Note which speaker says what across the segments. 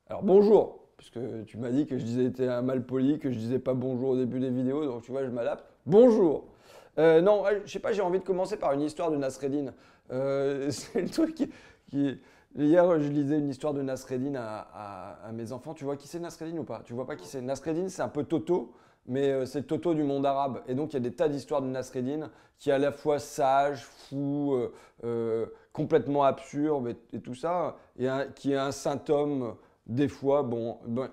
Speaker 1: Alors bonjour, parce que tu m'as dit que je disais été un mal poli, que je disais pas bonjour au début des vidéos, donc tu vois, je m'adapte. Bonjour. Non, je sais pas, j'ai envie de commencer par une histoire de Nasreddin. C'est le truc qui- Hier, je lisais une histoire de Nasreddin à mes enfants. Tu vois qui c'est Nasreddin ou pas? Tu vois pas qui c'est? Nasreddin, c'est un peu Toto, mais c'est le Toto du monde arabe. Et donc, il y a des tas d'histoires de Nasreddin qui est à la fois sage, fou, complètement absurde et tout ça, qui est un saint homme des fois.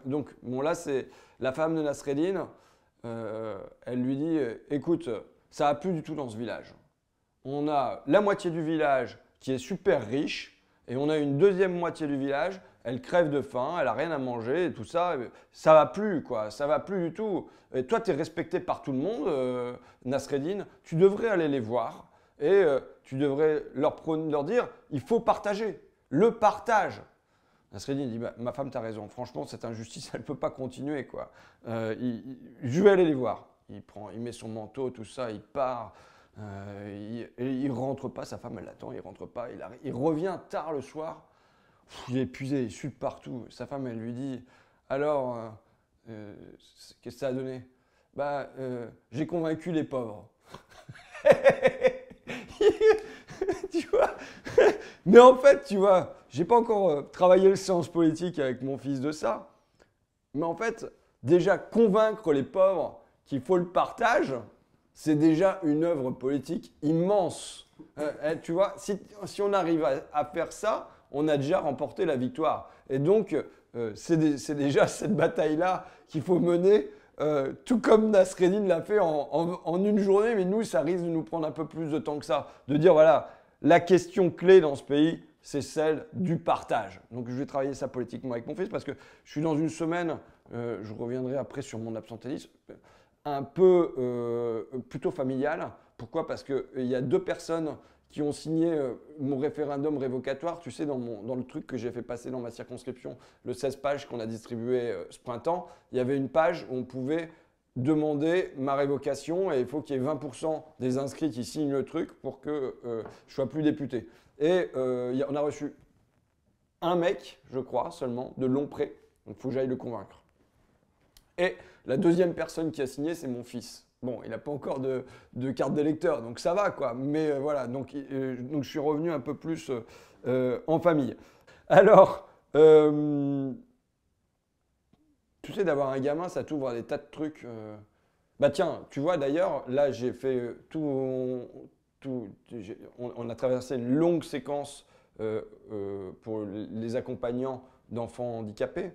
Speaker 1: Donc, là, c'est la femme de Nasreddin. Elle lui dit, écoute, ça va plus du tout dans ce village. On a la moitié du village qui est super riche et on a une deuxième moitié du village, elle crève de faim, elle a rien à manger et tout ça, ça va plus quoi, ça va plus du tout. Et toi, tu es respecté par tout le monde, Nasreddin, tu devrais aller les voir et tu devrais leur dire, il faut partager, le partage. Nasreddin dit, bah, ma femme, tu as raison, franchement, cette injustice, elle ne peut pas continuer quoi. Je vais aller les voir. Il met son manteau, tout ça, il part. Il rentre pas, sa femme elle l'attend, il rentre pas, il revient tard le soir, il est épuisé, il sue de partout. Sa femme elle lui dit alors qu'est-ce que ça a donné? Bah j'ai convaincu les pauvres. Tu vois. Mais en fait, tu vois, j'ai pas encore travaillé le sens politique avec mon fils de ça. Mais en fait, déjà convaincre les pauvres qu'il faut le partage, c'est déjà une œuvre politique immense. Tu vois, si on arrive à faire ça, on a déjà remporté la victoire. Et donc, c'est déjà cette bataille-là qu'il faut mener, tout comme Nasreddin l'a fait en une journée, mais nous, ça risque de nous prendre un peu plus de temps que ça. De dire, voilà, la question clé dans ce pays, c'est celle du partage. Donc, je vais travailler ça politiquement avec mon fils parce que je suis dans une semaine, je reviendrai après sur mon absentéisme, un peu plutôt familial. Pourquoi? Parce qu'il y a deux personnes qui ont signé mon référendum révocatoire. Tu sais, dans le truc que j'ai fait passer dans ma circonscription, le 16 pages qu'on a distribué ce printemps, il y avait une page où on pouvait demander ma révocation et il faut qu'il y ait 20% des inscrits qui signent le truc pour que je sois plus député. Et on a reçu un mec, je crois, seulement, de Longpré. Donc il faut que j'aille le convaincre. Et la deuxième personne qui a signé, c'est mon fils. Bon, il n'a pas encore de carte d'électeur, donc ça va quoi. Mais voilà, donc je suis revenu un peu plus en famille. Alors, tu sais, d'avoir un gamin, ça t'ouvre à des tas de trucs. Bah tiens, tu vois d'ailleurs, là j'ai fait on a traversé une longue séquence pour les accompagnants d'enfants handicapés.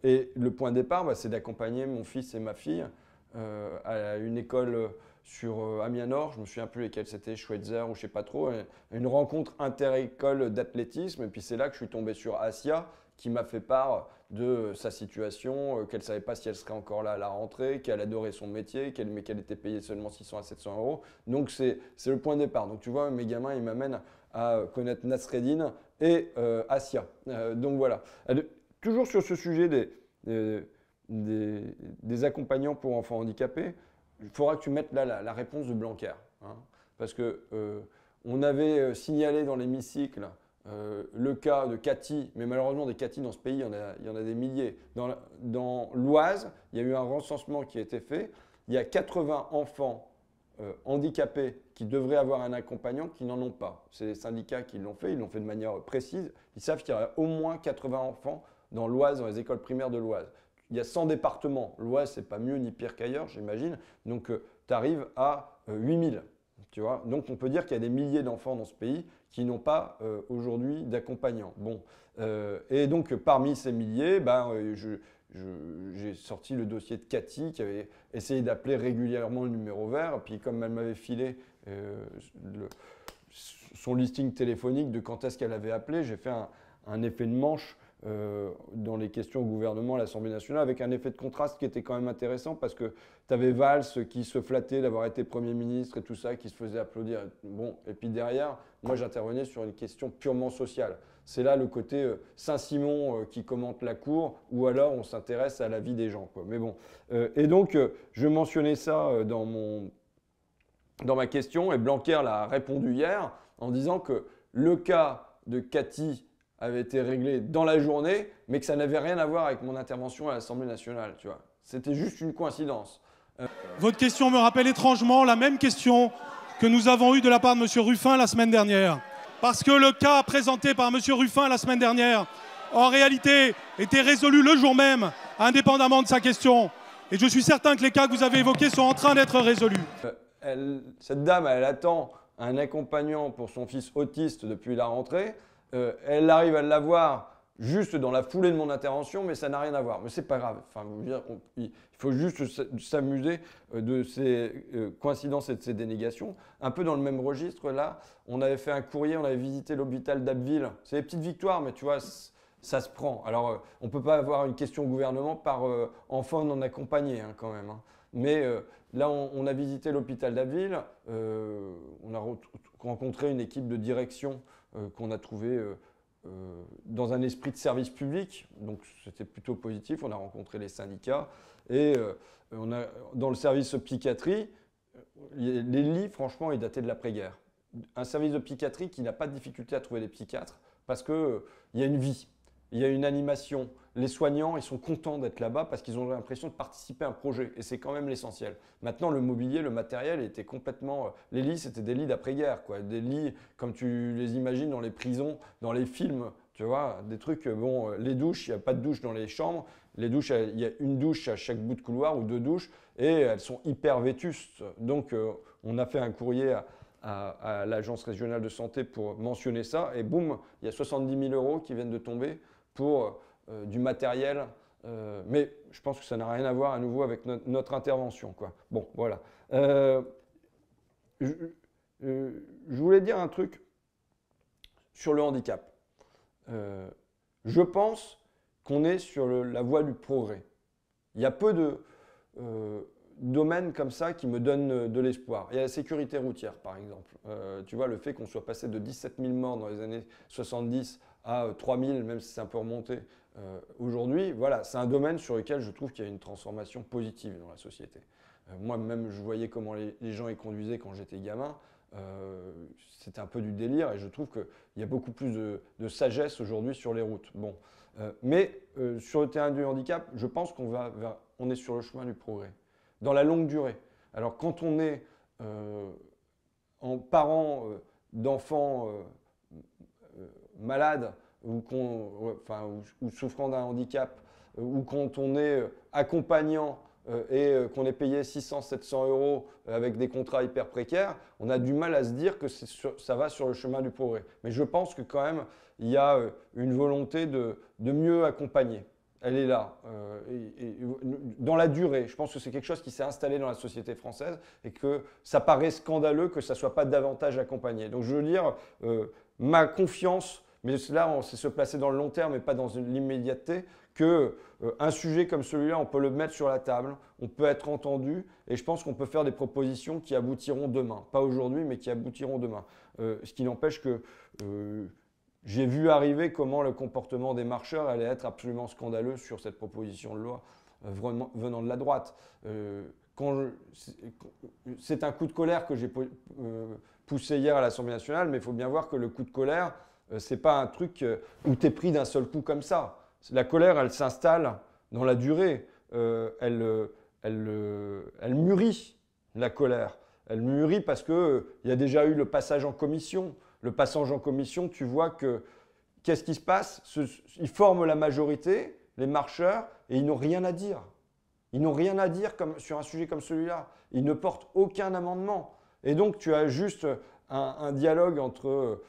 Speaker 1: Et le point de départ, bah, c'est d'accompagner mon fils et ma fille à une école sur Amiens Nord, je me souviens plus lesquelles c'était, Schweitzer ou je sais pas trop, une rencontre inter-école d'athlétisme. Et puis c'est là que je suis tombé sur Asia, qui m'a fait part de sa situation, qu'elle ne savait pas si elle serait encore là à la rentrée, qu'elle adorait son métier, mais qu'elle était payée seulement 600 à 700 euros. Donc c'est le point de départ. Donc tu vois, mes gamins, ils m'amènent à connaître Nasreddin et Asia. Donc voilà. Toujours sur ce sujet des, des accompagnants pour enfants handicapés, il faudra que tu mettes là la réponse de Blanquer. Hein, parce que on avait signalé dans l'hémicycle le cas de Cathy, mais malheureusement des Cathy dans ce pays, il y en a des milliers. Dans l'Oise, il y a eu un recensement qui a été fait. Il y a 80 enfants handicapés qui devraient avoir un accompagnant qui n'en ont pas. C'est les syndicats qui l'ont fait, ils l'ont fait de manière précise. Ils savent qu'il y a au moins 80 enfants dans l'Oise, dans les écoles primaires de l'Oise. Il y a 100 départements. L'Oise, c'est pas mieux ni pire qu'ailleurs, j'imagine. Donc, tu arrives à 8000. Tu vois. Donc, on peut dire qu'il y a des milliers d'enfants dans ce pays qui n'ont pas aujourd'hui d'accompagnant. Bon. Et donc, parmi ces milliers, j'ai sorti le dossier de Cathy qui avait essayé d'appeler régulièrement le numéro vert. Puis, comme elle m'avait filé son listing téléphonique de quand est-ce qu'elle avait appelé, j'ai fait un effet de manche dans les questions au gouvernement à l'Assemblée nationale, avec un effet de contraste qui était quand même intéressant parce que tu avais Valls qui se flattait d'avoir été Premier ministre et tout ça, qui se faisait applaudir. Bon, et puis derrière, moi j'intervenais sur une question purement sociale. C'est là le côté Saint-Simon qui commente la cour, ou alors on s'intéresse à la vie des gens, quoi. Mais bon, et donc je mentionnais ça dans ma question, et Blanquer l'a répondu hier en disant que le cas de Cathy avait été réglé dans la journée, mais que ça n'avait rien à voir avec mon intervention à l'Assemblée nationale, tu vois. C'était juste une coïncidence.
Speaker 2: Votre question me rappelle étrangement la même question que nous avons eue de la part de M. Ruffin la semaine dernière. Parce que le cas présenté par M. Ruffin la semaine dernière, en réalité, était résolu le jour même, indépendamment de sa question. Et je suis certain que les cas que vous avez évoqués sont en train d'être résolus.
Speaker 1: Cette dame, elle attend un accompagnant pour son fils autiste depuis la rentrée. Elle arrive à l'avoir juste dans la foulée de mon intervention, mais ça n'a rien à voir. Mais c'est pas grave. Enfin, il faut juste s'amuser de ces coïncidences et de ces dénégations. Un peu dans le même registre, là, on avait fait un courrier, on avait visité l'hôpital d'Abbeville. C'est des petites victoires, mais tu vois, ça se prend. Alors, on ne peut pas avoir une question au gouvernement par enfant non accompagné, hein, quand même. Hein. Mais là, on a visité l'hôpital d'Abbeville. On a rencontré une équipe de direction qu'on a trouvée dans un esprit de service public, donc c'était plutôt positif. On a rencontré les syndicats et dans le service de psychiatrie, les lits, franchement, ils dataient de l'après-guerre. Un service de psychiatrie qui n'a pas de difficulté à trouver des psychiatres parce qu'il y a une vie, il y a une animation. Les soignants, ils sont contents d'être là-bas parce qu'ils ont l'impression de participer à un projet et c'est quand même l'essentiel. Maintenant, le mobilier, le matériel était complètement… Les lits, c'était des lits d'après-guerre, quoi. Des lits comme tu les imagines dans les prisons, dans les films, tu vois, des trucs… Bon, les douches, il n'y a pas de douche dans les chambres. Les douches, il y a une douche à chaque bout de couloir ou deux douches et elles sont hyper vétustes. Donc, on a fait un courrier à l'Agence régionale de santé pour mentionner ça et boum, il y a 70 000 € qui viennent de tomber pour… du matériel, mais je pense que ça n'a rien à voir à nouveau avec notre intervention, quoi. Bon, voilà. Je voulais dire un truc sur le handicap. Je pense qu'on est sur la voie du progrès. Il y a peu de domaines comme ça qui me donnent de l'espoir. Il y a la sécurité routière, par exemple. Tu vois, le fait qu'on soit passé de 17 000 morts dans les années 70 à 3 000, même si c'est un peu remonté, aujourd'hui, voilà, c'est un domaine sur lequel je trouve qu'il y a une transformation positive dans la société. Moi-même, je voyais comment les gens y conduisaient quand j'étais gamin. C'était un peu du délire et je trouve qu'il y a beaucoup plus de sagesse aujourd'hui sur les routes. Bon. Mais sur le terrain du handicap, je pense on est sur le chemin du progrès, dans la longue durée. Alors quand on est en parent d'enfants malades, ou souffrant d'un handicap, ou quand on est accompagnant et qu'on est payé 600-700 € avec des contrats hyper précaires, on a du mal à se dire que ça va sur le chemin du progrès. Mais je pense que quand même, il y a une volonté de mieux accompagner. Elle est là, dans la durée. Je pense que c'est quelque chose qui s'est installé dans la société française et que ça paraît scandaleux que ça ne soit pas davantage accompagné. Donc je veux dire, ma confiance… Mais là, on sait se placer dans le long terme et pas dans l'immédiateté, qu'un sujet comme celui-là, on peut le mettre sur la table, on peut être entendu et je pense qu'on peut faire des propositions qui aboutiront demain. Pas aujourd'hui, mais qui aboutiront demain. Ce qui n'empêche que j'ai vu arriver comment le comportement des marcheurs allait être absolument scandaleux sur cette proposition de loi venant de la droite. C'est un coup de colère que j'ai poussé hier à l'Assemblée nationale, mais il faut bien voir que le coup de colère, ce n'est pas un truc où tu es pris d'un seul coup comme ça. La colère, elle s'installe dans la durée. Elle mûrit, la colère. Elle mûrit parce qu'il y a déjà eu le passage en commission. Le passage en commission, tu vois que qu'est-ce qui se passe? Ils forment la majorité, les marcheurs, et ils n'ont rien à dire. Ils n'ont rien à dire sur un sujet comme celui-là. Ils ne portent aucun amendement. Et donc, tu as juste un dialogue entre…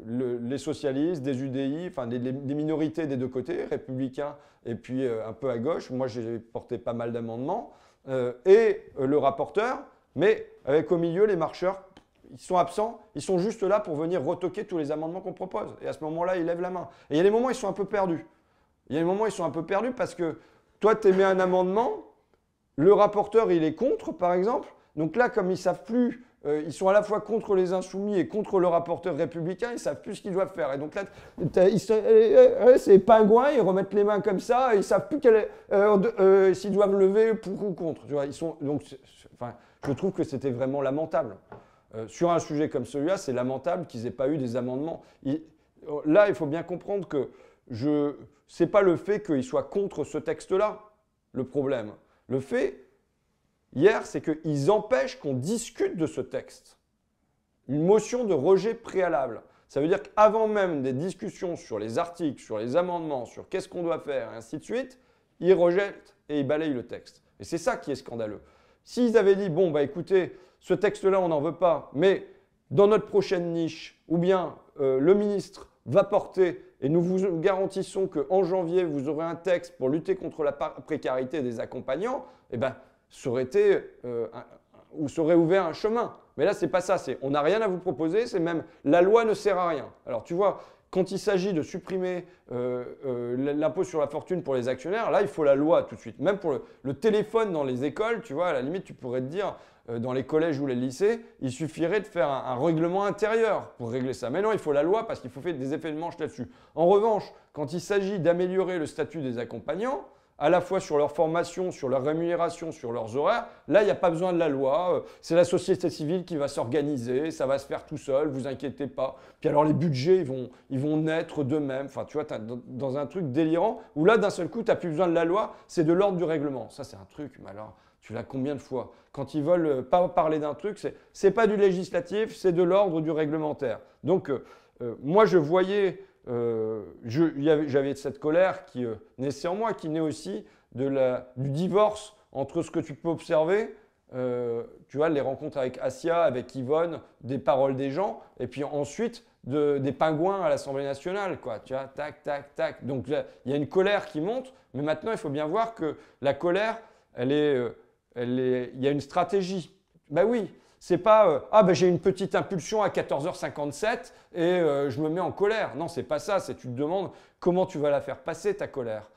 Speaker 1: les socialistes, des UDI, enfin des minorités des deux côtés, républicains et puis un peu à gauche. Moi, j'ai porté pas mal d'amendements. Et le rapporteur, mais avec au milieu les marcheurs, ils sont absents, ils sont juste là pour venir retoquer tous les amendements qu'on propose. Et à ce moment-là, ils lèvent la main. Et il y a des moments où ils sont un peu perdus. Il y a des moments où ils sont un peu perdus parce que toi, tu émets un amendement, le rapporteur, il est contre, par exemple. Donc là, comme ils ne savent plus… ils sont à la fois contre les insoumis et contre le rapporteur républicain, ils ne savent plus ce qu'ils doivent faire. Et donc là, c'est pingouins, ils remettent les mains comme ça, ils ne savent plus s'ils doivent lever pour ou contre. Tu vois, je trouve que c'était vraiment lamentable. Sur un sujet comme celui-là, c'est lamentable qu'ils n'aient pas eu des amendements. là, il faut bien comprendre que ce n'est pas le fait qu'ils soient contre ce texte-là, le problème. Le fait, hier, c'est qu'ils empêchent qu'on discute de ce texte. Une motion de rejet préalable. Ça veut dire qu'avant même des discussions sur les articles, sur les amendements, sur qu'est-ce qu'on doit faire, et ainsi de suite, ils rejettent et ils balayent le texte. Et c'est ça qui est scandaleux. S'ils avaient dit, bon, bah écoutez, ce texte-là, on n'en veut pas, mais dans notre prochaine niche, ou bien le ministre va porter, et nous vous garantissons qu'en janvier, vous aurez un texte pour lutter contre la précarité des accompagnants, eh bien, ça aurait été, ou ça aurait ouvert un chemin. Mais là, ce n'est pas ça. On n'a rien à vous proposer, c'est même la loi ne sert à rien. Alors, tu vois, quand il s'agit de supprimer l'impôt sur la fortune pour les actionnaires, là, il faut la loi tout de suite. Même pour le téléphone dans les écoles, tu vois, à la limite, tu pourrais te dire, dans les collèges ou les lycées, il suffirait de faire un règlement intérieur pour régler ça. Mais non, il faut la loi parce qu'il faut faire des effets de manche là-dessus. En revanche, quand il s'agit d'améliorer le statut des accompagnants, à la fois sur leur formation, sur leur rémunération, sur leurs horaires, là, il n'y a pas besoin de la loi. C'est la société civile qui va s'organiser, ça va se faire tout seul, vous inquiétez pas. Puis alors, les budgets, ils vont naître d'eux-mêmes. Enfin, tu vois, dans un truc délirant, où là, d'un seul coup, tu n'as plus besoin de la loi, c'est de l'ordre du règlement. Ça, c'est un truc, mais alors, tu l'as combien de fois? Quand ils veulent pas parler d'un truc, c'est pas du législatif, c'est de l'ordre du réglementaire. Donc, moi, je voyais... j'avais cette colère qui naissait en moi, qui naît aussi du divorce entre ce que tu peux observer, tu vois, les rencontres avec Assia, avec Yvonne, des paroles des gens, et puis ensuite des pingouins à l'Assemblée nationale, quoi, tu vois, tac, tac, tac. Donc là, il y a une colère qui monte, mais maintenant il faut bien voir que la colère, il y a une stratégie. Ben oui. C'est pas ah ben j'ai une petite impulsion à 14h57 et je me mets en colère. Non, c'est pas ça. C'est tu te demandes comment tu vas la faire passer ta colère.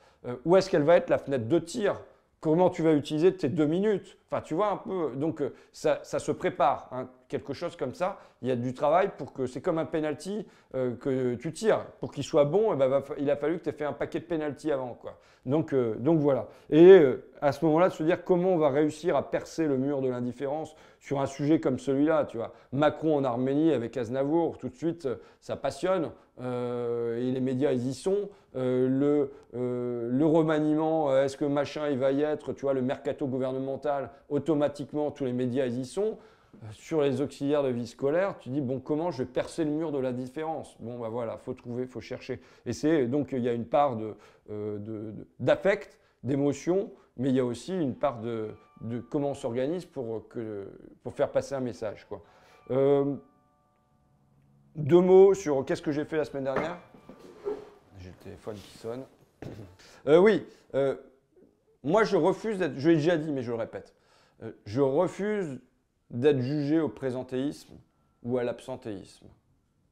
Speaker 1: Où est-ce qu'elle va être la fenêtre de tir? Comment tu vas utiliser tes 2 minutes? Enfin, tu vois un peu. Donc ça se prépare. Hein, quelque chose comme ça. Il y a du travail pour que c'est comme un penalty que tu tires. Pour qu'il soit bon, eh ben, il a fallu que tu aies fait un paquet de penalty avant, quoi. Donc voilà. Et à ce moment-là, de se dire comment on va réussir à percer le mur de l'indifférence sur un sujet comme celui-là, tu vois. Macron en Arménie avec Aznavour, tout de suite, ça passionne. Et les médias, ils y sont. Le remaniement, est-ce que machin, il va y être, tu vois, le mercato gouvernemental, automatiquement, tous les médias, ils y sont. Sur les auxiliaires de vie scolaire, tu dis, bon, comment je vais percer le mur de la différence? Bon, ben voilà, il faut trouver, il faut chercher. Et c'est donc, il y a une part d'affect, d'émotion, mais il y a aussi une part de comment on s'organise pour faire passer un message, quoi. 2 mots sur qu'est-ce que j'ai fait la semaine dernière. J'ai le téléphone qui sonne. Oui, moi je refuse d'être, je l'ai déjà dit mais je le répète, je refuse d'être jugé au présentéisme ou à l'absentéisme,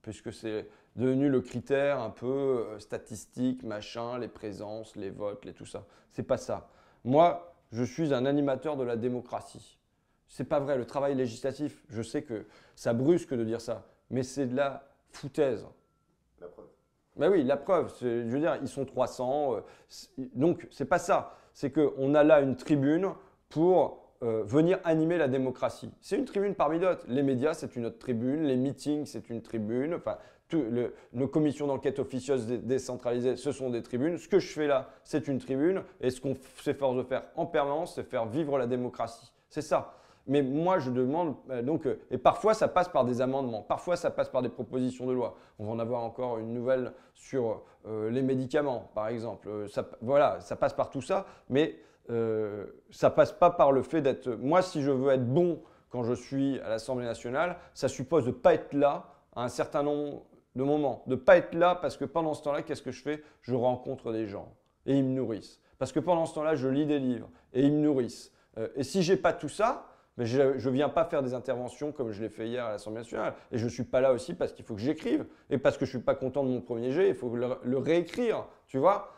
Speaker 1: puisque c'est devenu le critère un peu statistique, machin, les présences, les votes, tout ça. C'est pas ça. Moi, je suis un animateur de la démocratie. C'est pas vrai, le travail législatif, je sais que ça brusque de dire ça, mais c'est de la foutaise.
Speaker 3: La preuve.
Speaker 1: Ben oui, la preuve, je veux dire, ils sont 300, donc c'est pas ça. C'est qu'on a là une tribune pour venir animer la démocratie. C'est une tribune parmi d'autres. Les médias, c'est une autre tribune. Les meetings, c'est une tribune. Enfin, nos commissions d'enquête officieuses décentralisées, ce sont des tribunes. Ce que je fais là, c'est une tribune. Et ce qu'on s'efforce de faire en permanence, c'est faire vivre la démocratie. C'est ça. Mais moi, je demande, et parfois ça passe par des amendements, parfois ça passe par des propositions de loi. On va en avoir encore une nouvelle sur les médicaments, par exemple. Voilà, ça passe par tout ça, mais ça passe pas par le fait d'être... Moi, si je veux être bon quand je suis à l'Assemblée nationale, ça suppose de ne pas être là à un certain nombre de moments. De ne pas être là parce que pendant ce temps-là, qu'est-ce que je fais? Je rencontre des gens et ils me nourrissent. Parce que pendant ce temps-là, je lis des livres et ils me nourrissent. Et si je n'ai pas tout ça, mais je ne viens pas faire des interventions comme je l'ai fait hier à l'Assemblée nationale. Et je ne suis pas là aussi parce qu'il faut que j'écrive. Et parce que je ne suis pas content de mon premier jet, il faut le réécrire, tu vois.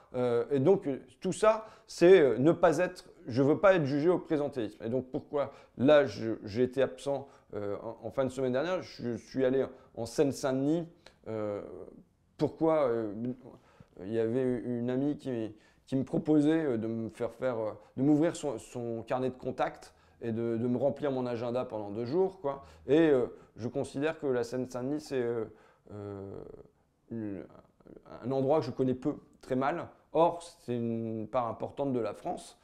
Speaker 1: Et donc, tout ça, c'est ne pas être... Je ne veux pas être jugé au présentéisme. Et donc, pourquoi? Là, j'ai été absent en fin de semaine dernière. Je suis allé en Seine-Saint-Denis. Pourquoi? Il y avait une amie qui me proposait de me de m'ouvrir son carnet de contacts et de me remplir mon agenda pendant 2 jours, quoi. Et je considère que la Seine-Saint-Denis, un endroit que je connais peu, très mal. Or, c'est une part importante de la France.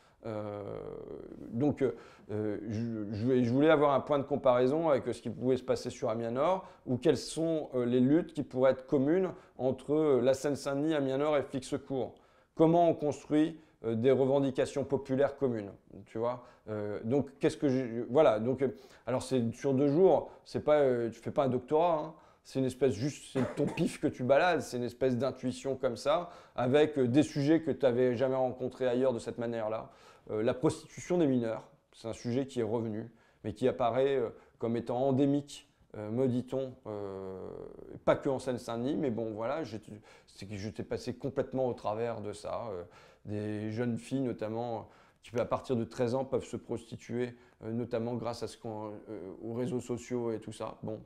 Speaker 1: Donc, je voulais avoir un point de comparaison avec ce qui pouvait se passer sur Amiens-Nord, ou quelles sont les luttes qui pourraient être communes entre la Seine-Saint-Denis, Amiens-Nord et Flix-Secours. Comment on construit des revendications populaires communes, tu vois. Donc, qu'est-ce que voilà. Donc, alors c'est sur 2 jours. C'est pas, tu fais pas un doctorat. Hein. C'est une espèce juste, c'est ton pif que tu balades. C'est une espèce d'intuition comme ça, avec des sujets que tu n'avais jamais rencontrés ailleurs de cette manière-là. La prostitution des mineurs, c'est un sujet qui est revenu, mais qui apparaît comme étant endémique, me dit-on, pas que en Seine-Saint-Denis, mais bon, voilà, j'étais passé complètement au travers de ça. Des jeunes filles, notamment, qui à partir de 13 ans peuvent se prostituer, notamment grâce aux réseaux sociaux et tout ça. Bon.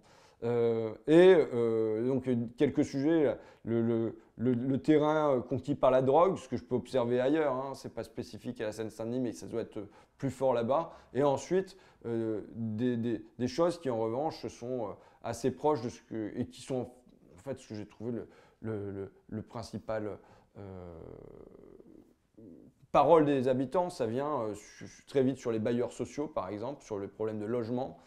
Speaker 1: Donc, quelques sujets, le terrain conquis par la drogue, ce que je peux observer ailleurs, hein, c'est pas spécifique à la Seine-Saint-Denis, mais ça doit être plus fort là-bas. Et ensuite, des choses qui en revanche sont assez proches de et qui sont en fait ce que j'ai trouvé le principal parole des habitants. Ça vient très vite sur les bailleurs sociaux, par exemple, sur le problème de logement.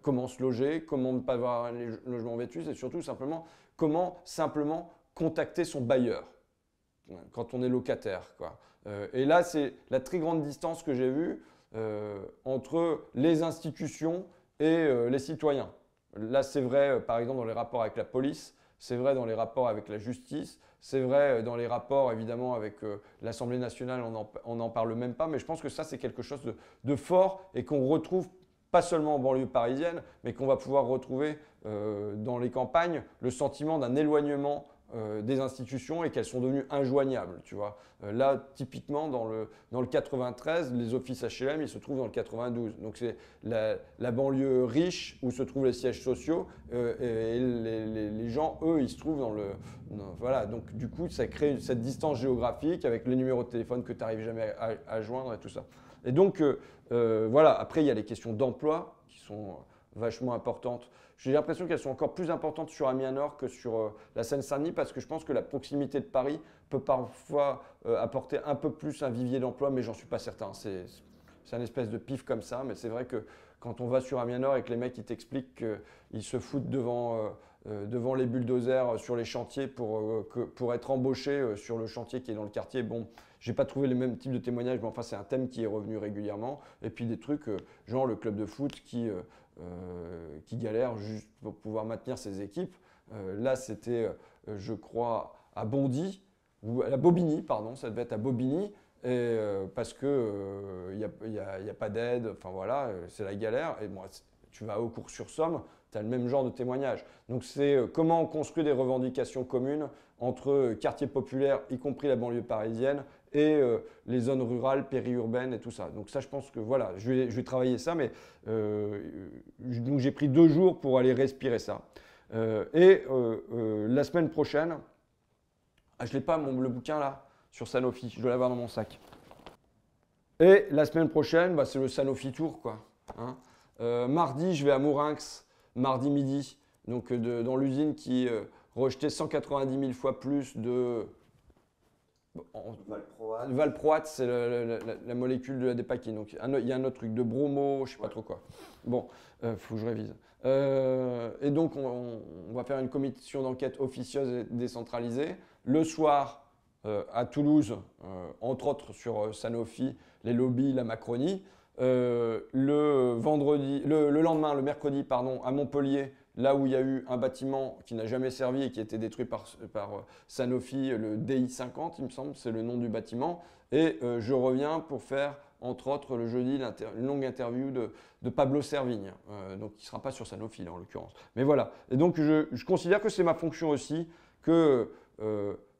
Speaker 1: Comment se loger, comment ne pas avoir les logements vétus, et surtout simplement comment simplement contacter son bailleur quand on est locataire, quoi. Et là, c'est la très grande distance que j'ai vue entre les institutions et les citoyens. Là, c'est vrai, par exemple, dans les rapports avec la police, c'est vrai dans les rapports avec la justice, c'est vrai dans les rapports, évidemment, avec l'Assemblée nationale, on n'en parle même pas, mais je pense que ça, c'est quelque chose de fort et qu'on retrouve pas seulement en banlieue parisienne, mais qu'on va pouvoir retrouver dans les campagnes, le sentiment d'un éloignement des institutions et qu'elles sont devenues injoignables, tu vois. Là, typiquement, dans le 93, les offices HLM, ils se trouvent dans le 92. Donc, c'est la banlieue riche où se trouvent les sièges sociaux et les gens, eux, ils se trouvent voilà. Donc, du coup, ça crée cette distance géographique avec les numéros de téléphone que tu n'arrives jamais à joindre et tout ça. Et donc, voilà, après, il y a les questions d'emploi qui sont vachement importantes. J'ai l'impression qu'elles sont encore plus importantes sur Amiens-Nord que sur la Seine-Saint-Denis parce que je pense que la proximité de Paris peut parfois apporter un peu plus un vivier d'emploi, mais j'en suis pas certain. C'est un espèce de pif comme ça, mais c'est vrai que quand on va sur Amiens-Nord et que les mecs ils t'expliquent qu'ils se foutent devant les bulldozers sur les chantiers pour être embauchés sur le chantier qui est dans le quartier, bon, j'ai pas trouvé les mêmes types de témoignages, mais enfin c'est un thème qui est revenu régulièrement. Et puis des trucs genre le club de foot qui galère juste pour pouvoir maintenir ses équipes. Là c'était, je crois, à Bondy, ou à Bobigny, pardon, ça devait être à Bobigny. Parce que y a pas d'aide, enfin voilà, c'est la galère. Et moi, tu vas au Cours-sur-Somme, tu as le même genre de témoignage. Donc c'est comment on construit des revendications communes entre quartiers populaires, y compris la banlieue parisienne, et les zones rurales, périurbaines et tout ça. Donc ça, je pense que voilà, je vais travailler ça, mais donc j'ai pris 2 jours pour aller respirer ça. La semaine prochaine, je l'ai pas le bouquin là sur Sanofi, je dois l'avoir dans mon sac. Et la semaine prochaine, bah, c'est le Sanofi Tour, quoi. Hein. Mardi, je vais à Mourinx, mardi midi, donc dans l'usine qui rejetait 190 000 fois plus de
Speaker 3: Valproate.
Speaker 1: Valproate, c'est la molécule de la dépakine. Donc il y a un autre truc de bromo, je sais pas trop quoi. Bon, faut que je révise. Et donc on va faire une commission d'enquête officieuse et décentralisée. Le soir, à Toulouse, entre autres sur Sanofi, les lobbies, la Macronie. Le lendemain, le mercredi, pardon, à Montpellier, là où il y a eu un bâtiment qui n'a jamais servi et qui a été détruit par Sanofi, le DI50, il me semble, c'est le nom du bâtiment. Et je reviens pour faire, entre autres, le jeudi, une longue interview de Pablo Servigne, donc qui ne sera pas sur Sanofi, là, en l'occurrence. Mais voilà. Et donc, je considère que c'est ma fonction aussi que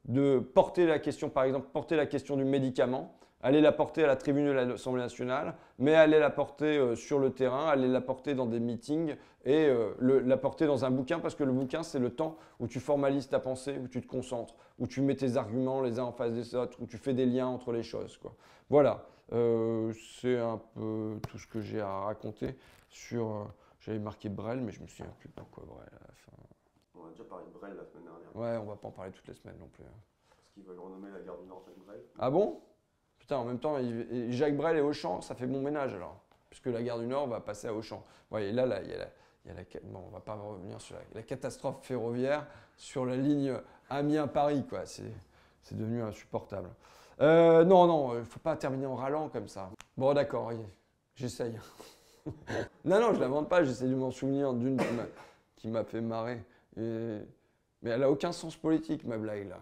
Speaker 1: de porter la question, par exemple, porter la question du médicament, aller la porter à la tribune de l'Assemblée nationale, mais aller la porter sur le terrain, aller la porter dans des meetings et la porter dans un bouquin, parce que le bouquin, c'est le temps où tu formalises ta pensée, où tu te concentres, où tu mets tes arguments les uns en face des autres, où tu fais des liens entre les choses, quoi. Voilà, c'est un peu tout ce que j'ai à raconter sur... j'avais marqué Brel, mais je me souviens plus pourquoi Brel à la fin.
Speaker 3: Ouais, a déjà parlé de Brel la semaine dernière.
Speaker 1: Ouais, on va pas en parler toutes les semaines non plus.
Speaker 3: Parce qu'ils veulent renommer la gare du Nord Jacques Brel.
Speaker 1: Ah bon? Putain, en même temps, Jacques Brel et Auchan, ça fait bon ménage alors. Puisque la gare du Nord va passer à Auchan. Ouais, et là, il y a bon, on va pas revenir sur la catastrophe ferroviaire sur la ligne Amiens-Paris, quoi. C'est devenu insupportable. Non, il faut pas terminer en râlant comme ça. Bon, d'accord, j'essaye. Non, je l'invente pas, j'essaie de m'en souvenir d'une qui m'a fait marrer. Mais elle a aucun sens politique, ma blague, là.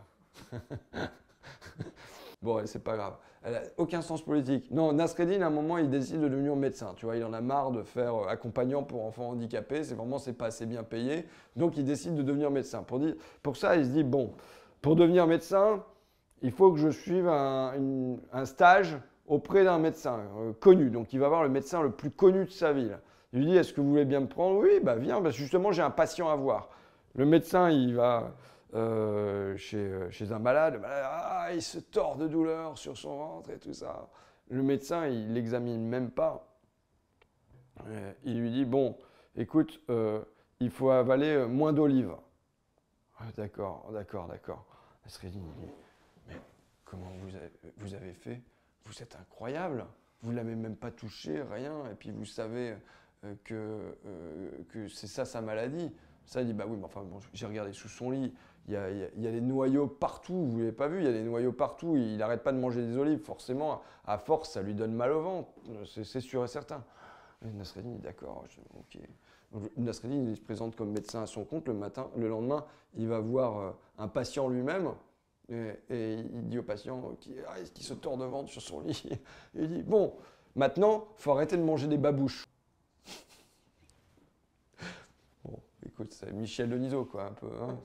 Speaker 1: Bon, c'est pas grave. Elle a aucun sens politique. Non, Nasreddine, à un moment, il décide de devenir médecin. Tu vois, il en a marre de faire accompagnant pour enfants handicapés. C'est pas assez bien payé. Donc, il décide de devenir médecin. Pour ça, il se dit, bon, pour devenir médecin, il faut que je suive un stage auprès d'un médecin connu. Donc, il va voir le médecin le plus connu de sa ville. Il lui dit, est-ce que vous voulez bien me prendre? Oui, bah viens, parce que justement, j'ai un patient à voir. Le médecin, il va chez un malade, il se tord de douleur sur son ventre et tout ça. Le médecin, il l'examine même pas. Il lui dit, bon, écoute, il faut avaler moins d'olives. Ah, d'accord. Nasreddine dit, mais comment vous avez fait? Vous êtes incroyable. Vous ne l'avez même pas touché, rien. Et puis vous savez que c'est ça sa maladie. Ça, il dit, bah oui, mais enfin, bon, j'ai regardé sous son lit, il y a des noyaux partout, vous ne l'avez pas vu, il y a des noyaux partout, il n'arrête pas de manger des olives, forcément, à force, ça lui donne mal au ventre, c'est sûr et certain. Et Nasreddine dit, d'accord, ok. Donc, Nasreddine, il se présente comme médecin à son compte, le lendemain, il va voir un patient lui-même, et il dit au patient qui se tord de ventre sur son lit, il dit, bon, maintenant, il faut arrêter de manger des babouches. Bon, écoute, c'est Michel Denisot, quoi, un peu. Hein.